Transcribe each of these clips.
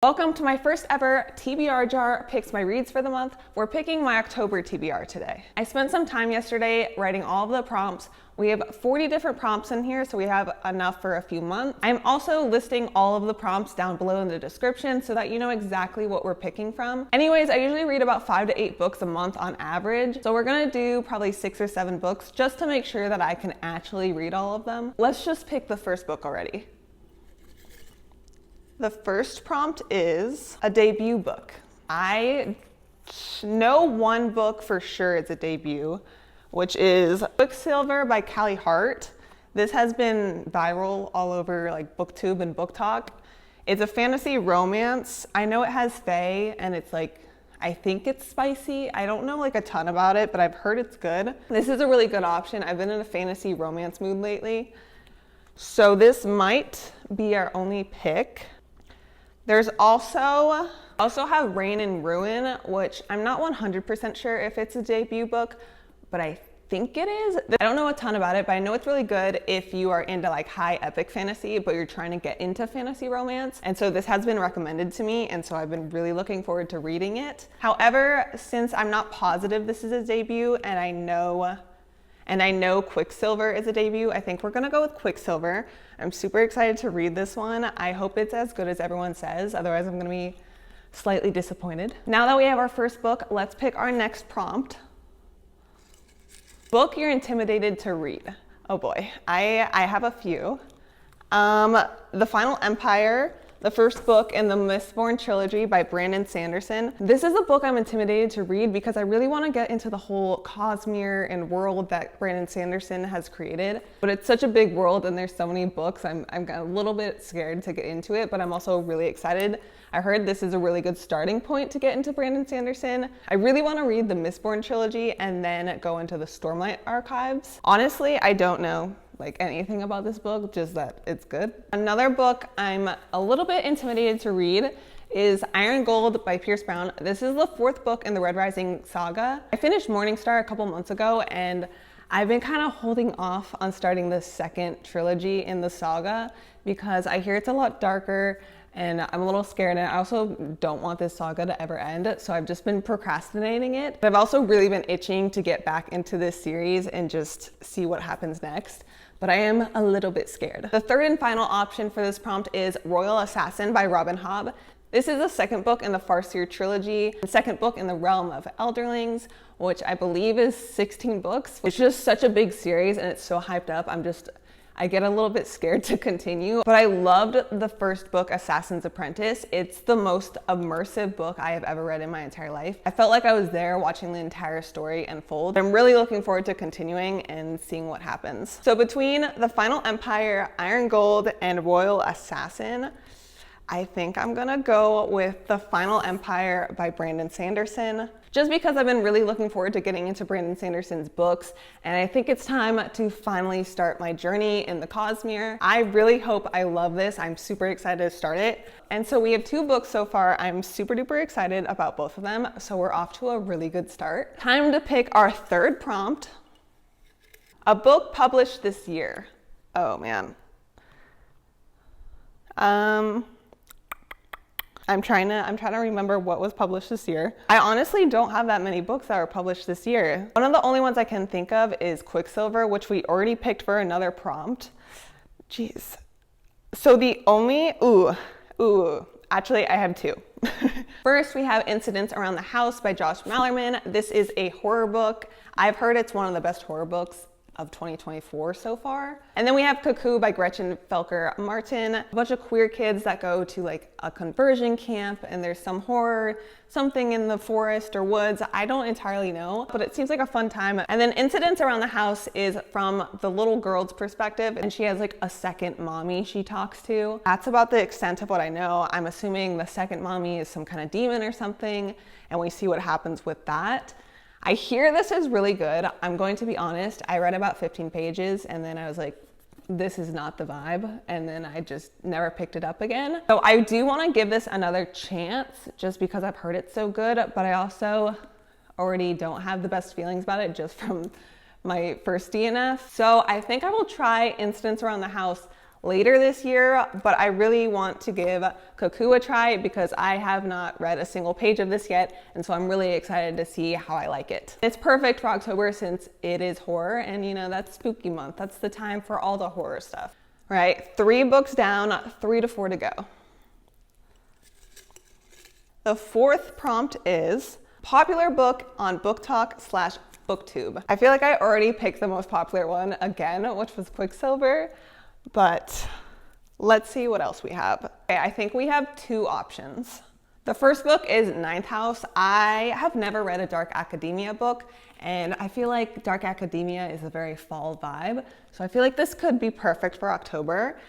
Welcome to my first ever TBR jar picks my reads for the month. We're picking my October TBR today. I spent some time yesterday writing all of the prompts. We have 40 different prompts in here, so we have enough for a few months. I'm also listing all of the prompts down below in the description so that you know exactly what we're picking from. Anyways, I usually read about 5 to 8 books a month on average, so we're gonna do probably 6 or 7 books just to make sure that I can actually read all of them. Let's just pick the first book already. The first prompt is a debut book. I know one book for sure it's a debut, which is Quicksilver by Callie Hart. This has been viral all over like Booktube and BookTok. It's a fantasy romance. I know it has fae and it's like, I think it's spicy. I don't know like a ton about it, but I've heard it's good. This is a really good option. I've been in a fantasy romance mood lately. So this might be our only pick. There's also have Reign and Ruin, which I'm not 100% sure if it's a debut book, but I think it is. I don't know a ton about it, but I know it's really good if you are into like high epic fantasy, but you're trying to get into fantasy romance. And so this has been recommended to me, and so I've been really looking forward to reading it. However, since I'm not positive this is a debut, and I know Quicksilver is a debut, I think we're gonna go with Quicksilver. I'm super excited to read this one. I hope it's as good as everyone says, otherwise I'm gonna be slightly disappointed. Now that we have our first book, let's pick our next prompt. Book you're intimidated to read. Oh boy, I have a few. The Final Empire, the first book in the Mistborn trilogy by Brandon Sanderson. This is a book I'm intimidated to read because I really want to get into the whole Cosmere and world that Brandon Sanderson has created. But it's such a big world and there's so many books, I'm a little bit scared to get into it, but I'm also really excited. I heard this is a really good starting point to get into Brandon Sanderson. I really want to read the Mistborn trilogy and then go into the Stormlight archives. Honestly, I don't know like anything about this book, just that it's good. Another book I'm a little bit intimidated to read is Iron Gold by Pierce Brown. This is the 4th book in the Red Rising saga. I finished Morningstar a couple months ago and I've been kind of holding off on starting the 2nd trilogy in the saga because I hear it's a lot darker and I'm a little scared, and I also don't want this saga to ever end, so I've just been procrastinating it. But I've also really been itching to get back into this series and just see what happens next, but I am a little bit scared. The third and final option for this prompt is Royal Assassin by Robin Hobb. This is the 2nd book in the Farseer trilogy, the 2nd book in the Realm of Elderlings, which I believe is 16 books. It's just such a big series and it's so hyped up. I get a little bit scared to continue, but I loved the first book, Assassin's Apprentice. It's the most immersive book I have ever read in my entire life. I felt like I was there watching the entire story unfold. I'm really looking forward to continuing and seeing what happens. So between The Final Empire, Iron Gold, and Royal Assassin, I think I'm gonna go with The Final Empire by Brandon Sanderson, just because I've been really looking forward to getting into Brandon Sanderson's books, and I think it's time to finally start my journey in the Cosmere. I really hope I love this. I'm super excited to start it. And so we have 2 books so far. I'm super duper excited about both of them, so we're off to a really good start. Time to pick our third prompt. A book published this year. Oh man. I'm trying to remember what was published this year. I honestly don't have that many books that were published this year. One of the only ones I can think of is Quicksilver, which we already picked for another prompt. Jeez. So the only, actually I have 2. First, we have Incidents Around the House by Josh Malerman. This is a horror book. I've heard it's one of the best horror books of 2024 so far. And then we have Cuckoo by Gretchen Felker Martin, a bunch of queer kids that go to like a conversion camp and there's some horror, something in the forest or woods. I don't entirely know, but it seems like a fun time. And then Incidents Around the House is from the little girl's perspective, and she has like a second mommy she talks to. That's about the extent of what I know. I'm assuming the second mommy is some kind of demon or something, and we see what happens with that. I hear this is really good. I'm going to be honest, I read about 15 pages and then I was like, this is not the vibe, and then I just never picked it up again. So I do want to give this another chance just because I've heard it so good, but I also already don't have the best feelings about it just from my first DNF. So I think I will try Incidents Around the House later this year, but I really want to give Cuckoo a try because I have not read a single page of this yet, and so I'm really excited to see how I like it. It's perfect for October since it is horror, and you know, that's spooky month. That's the time for all the horror stuff. All right, 3 books down, 3 to 4 to go. The 4th prompt is popular book on BookTok/Booktube. I feel like I already picked the most popular one again, which was Quicksilver. But let's see what else we have. Okay, I think we have 2 options. The first book is Ninth House. I have never read a dark academia book, and I feel like dark academia is a very fall vibe. So I feel like this could be perfect for October.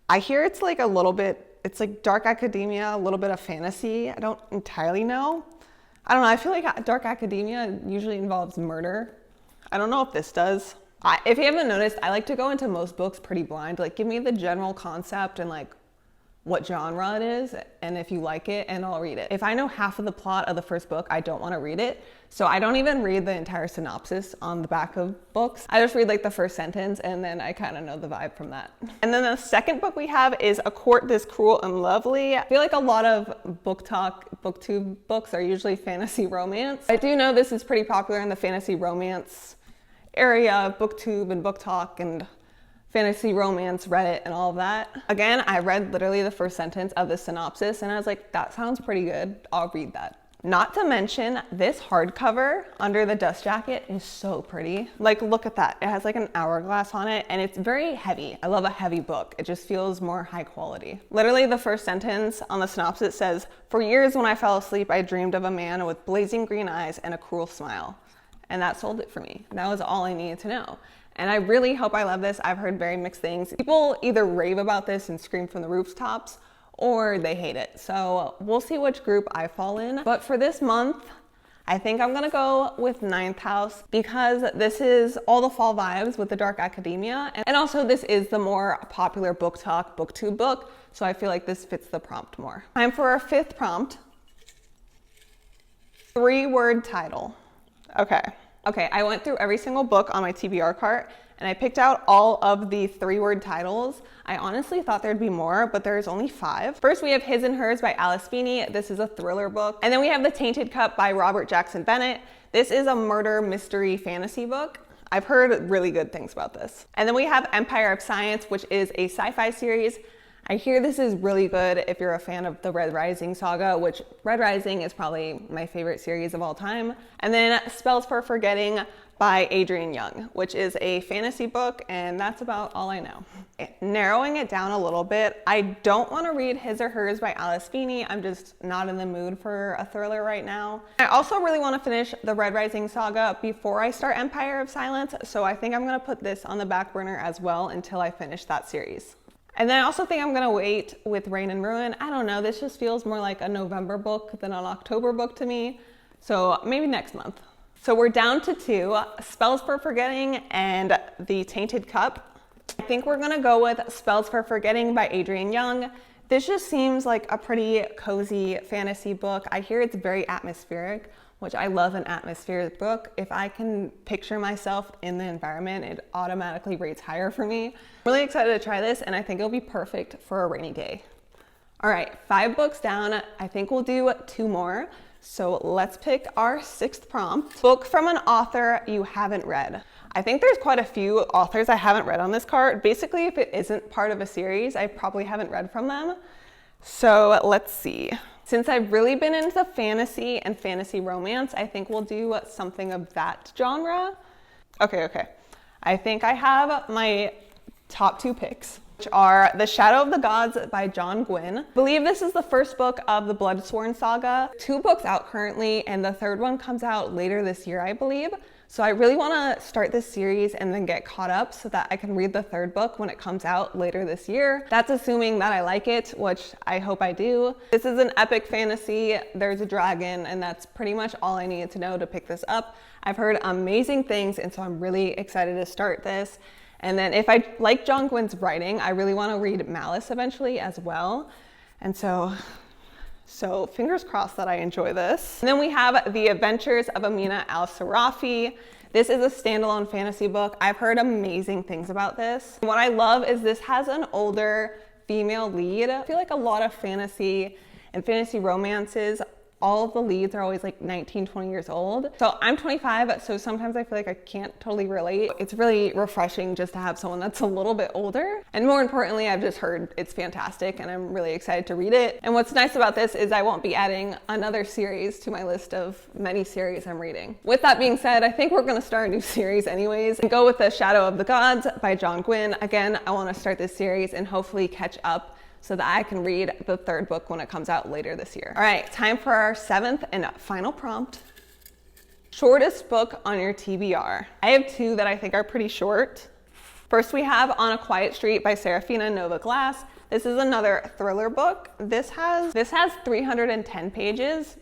I hear it's like a little bit, it's like dark academia, a little bit of fantasy. I don't entirely know. I don't know, I feel like dark academia usually involves murder. I don't know if this does. If you haven't noticed, I like to go into most books pretty blind. Like, give me the general concept and like what genre it is, and if you like it, and I'll read it. If I know half of the plot of the first book, I don't want to read it. So I don't even read the entire synopsis on the back of books. I just read like the first sentence, and then I kind of know the vibe from that. And then the second book we have is A Court This Cruel and Lovely. I feel like a lot of Booktube books are usually fantasy romance. I do know this is pretty popular in the fantasy romance area, Booktube and BookTok and fantasy romance, Reddit, and all of that. Again, I read literally the first sentence of the synopsis and I was like, that sounds pretty good. I'll read that. Not to mention, this hardcover under the dust jacket is so pretty. Like, look at that. It has like an hourglass on it and it's very heavy. I love a heavy book. It just feels more high quality. Literally the first sentence on the synopsis says, "For years when I fell asleep, I dreamed of a man with blazing green eyes and a cruel smile." And that sold it for me. That was all I needed to know. And I really hope I love this. I've heard very mixed things. People either rave about this and scream from the rooftops, or they hate it. So we'll see which group I fall in. But for this month, I think I'm gonna go with Ninth House because this is all the fall vibes with the dark academia. And also this is the more popular BookTok, Booktube book. So I feel like this fits the prompt more. Time for our 5th prompt. 3-word title. Okay, I went through every single book on my TBR cart and I picked out all of the 3-word titles. I honestly thought there'd be more, but there's only 5. First, we have His and Hers by Alice Feeney. This is a thriller book. And then we have The Tainted Cup by Robert Jackson Bennett. This is a murder mystery fantasy book. I've heard really good things about this. And then we have Empire of Science, which is a sci-fi series. I hear this is really good if you're a fan of the Red Rising saga, which Red Rising is probably my favorite series of all time. And then Spells for Forgetting by Adrienne Young, which is a fantasy book, and that's about all I know. Narrowing it down a little bit, I don't want to read His or Hers by Alice Feeney. I'm just not in the mood for a thriller right now. I also really want to finish the Red Rising saga before I start Empire of Silence, so I think I'm going to put this on the back burner as well until I finish that series. And then I also think I'm gonna wait with Rain and Ruin. I don't know, this just feels more like a November book than an October book to me. So maybe next month. So we're down to 2, Spells for Forgetting and The Tainted Cup. I think we're gonna go with Spells for Forgetting by Adrienne Young. This just seems like a pretty cozy fantasy book. I hear it's very atmospheric, which I love an atmospheric book. If I can picture myself in the environment, it automatically rates higher for me. I'm really excited to try this, and I think it'll be perfect for a rainy day. All right, 5 books down. I think we'll do 2 more. So let's pick our 6th prompt. Book from an author you haven't read. I think there's quite a few authors I haven't read on this card. Basically, if it isn't part of a series, I probably haven't read from them. So let's see. Since I've really been into fantasy and fantasy romance, I think we'll do something of that genre. Okay. I think I have my top 2 picks, which are The Shadow of the Gods by John Gwynne. I believe this is the first book of the Bloodsworn saga. 2 books out currently, and the 3rd one comes out later this year, I believe. So I really want to start this series and then get caught up so that I can read the 3rd book when it comes out later this year. That's assuming that I like it, which I hope I do. This is an epic fantasy. There's a dragon, and that's pretty much all I needed to know to pick this up. I've heard amazing things, and so I'm really excited to start this. And then if I like John Gwynne's writing, I really want to read Malice eventually as well. And so fingers crossed that I enjoy this. And then we have The Adventures of Amina al-Sarafi. This is a standalone fantasy book. I've heard amazing things about this. What I love is this has an older female lead. I feel like a lot of fantasy and fantasy romances, all of the leads are always like 19, 20 years old. So I'm 25, so sometimes I feel like I can't totally relate. It's really refreshing just to have someone that's a little bit older. And more importantly, I've just heard it's fantastic and I'm really excited to read it. And what's nice about this is I won't be adding another series to my list of many series I'm reading. With that being said, I think we're gonna start a new series anyways and go with The Shadow of the Gods by John Gwynne. Again, I wanna start this series and hopefully catch up so that I can read the third book when it comes out later this year. All right, time for our 7th and final prompt. Shortest book on your TBR. I have 2 that I think are pretty short. First, we have On a Quiet Street by Serafina Nova Glass. This is another thriller book. This has 310 pages.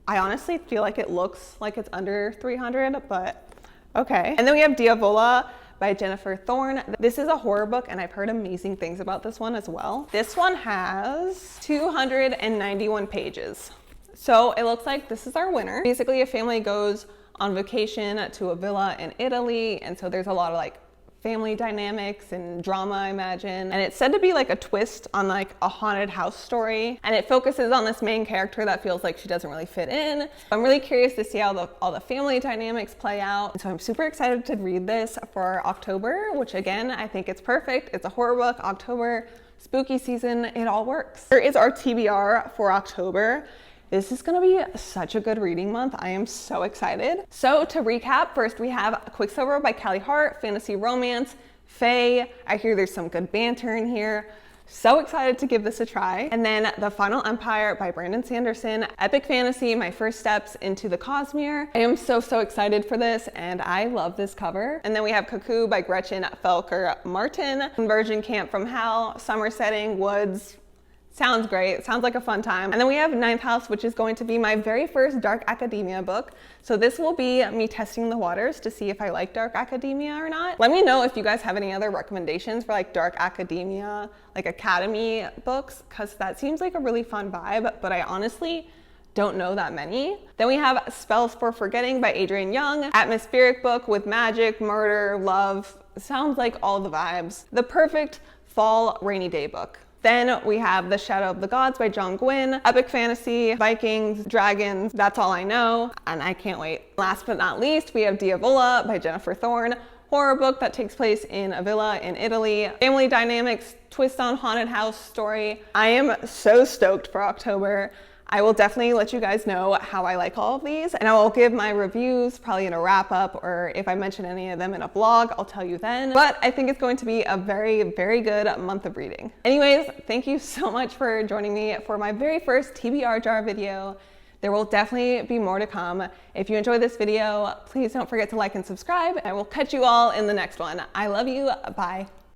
I honestly feel like it looks like it's under 300, but okay. And then we have Diavola by Jennifer Thorne. This is a horror book and I've heard amazing things about this one as well. This one has 291 pages. So it looks like this is our winner. Basically, a family goes on vacation to a villa in Italy, and so there's a lot of like family dynamics and drama, I imagine. And it's said to be like a twist on like a haunted house story. And it focuses on this main character that feels like she doesn't really fit in. I'm really curious to see how all the family dynamics play out. And so I'm super excited to read this for October, which again, I think it's perfect. It's a horror book, October, spooky season, it all works. Here is our TBR for October. This is gonna be such a good reading month. I am so excited. So to recap, first we have Quicksilver by Callie Hart, fantasy romance, fae. I hear there's some good banter in here. So excited to give this a try. And then The Final Empire by Brandon Sanderson, epic fantasy, my first steps into the Cosmere. I am so excited for this and I love this cover. And then we have Cuckoo by Gretchen Felker Martin, Conversion Camp from Hell, summer setting, woods. Sounds great. Sounds like a fun time. And then we have Ninth House, which is going to be my very first dark academia book. So this will be me testing the waters to see if I like dark academia or not. Let me know if you guys have any other recommendations for like dark academia, like academy books, because that seems like a really fun vibe, but I honestly don't know that many. Then we have Spells for Forgetting by Adrienne Young, atmospheric book with magic, murder, love. Sounds like all the vibes. The perfect fall rainy day book. Then we have The Shadow of the Gods by John Gwynne, epic fantasy, Vikings, dragons, that's all I know, and I can't wait. Last but not least, we have Diavola by Jennifer Thorne, horror book that takes place in a villa in Italy, family dynamics, twist on haunted house story. I am so stoked for October. I will definitely let you guys know how I like all of these, and I will give my reviews probably in a wrap up, or if I mention any of them in a vlog, I'll tell you then. But I think it's going to be a very good month of reading. Anyways, thank you so much for joining me for my very first TBR jar video. There will definitely be more to come. If you enjoyed this video, please don't forget to like and subscribe. I will catch you all in the next one. I love you. Bye.